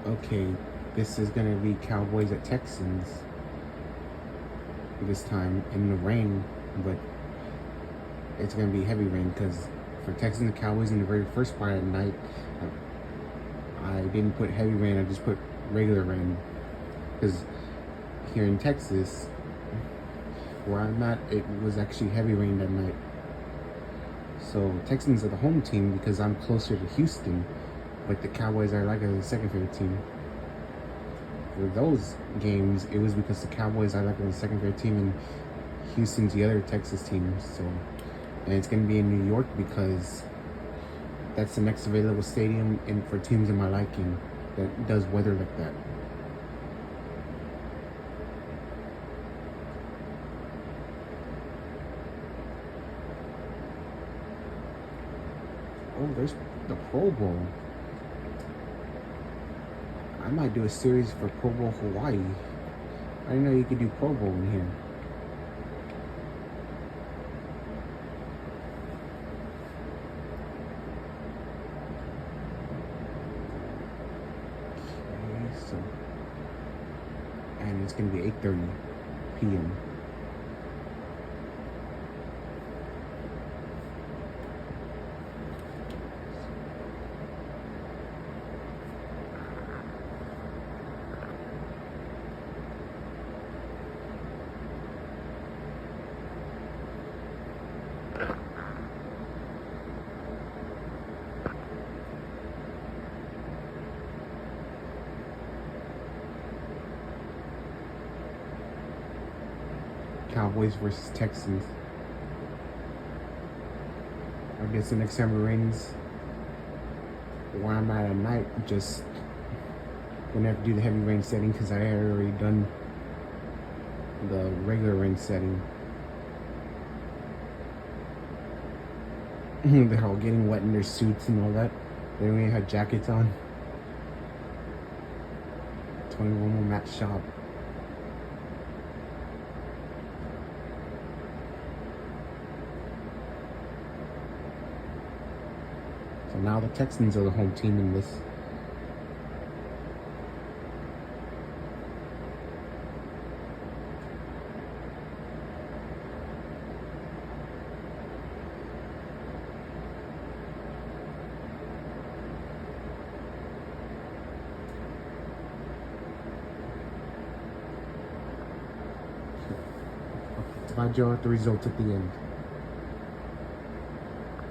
Okay, this is gonna be Cowboys at Texans this time in the rain, but it's gonna be heavy rain because for Texans and Cowboys in the very first part of the night, I didn't put heavy rain. I just put regular rain because here in Texas, where I'm at, it was actually heavy rain that night. So Texans are the home team because I'm closer to Houston, but the Cowboys are like a second favorite team. For those games, it was because the Cowboys are like the second favorite team and Houston's the other Texas team. So, and it's gonna be in New York because that's the next available stadium and for teams in my liking that does weather like that. Oh, there's the Pro Bowl. I might do a series for Pro Bowl Hawaii. I didn't know you could do Pro Bowl in here. Okay, so, and it's gonna be 8:30 p.m. Cowboys versus Texans. I guess the next time it rains, where I'm at night, just wouldn't have to do the heavy rain setting because I had already done the regular rain setting. They're all getting wet in their suits and all that. They don't even have jackets on. 21 will match shop. So now the Texans are the home team in this. I'll provide you with the results at the end.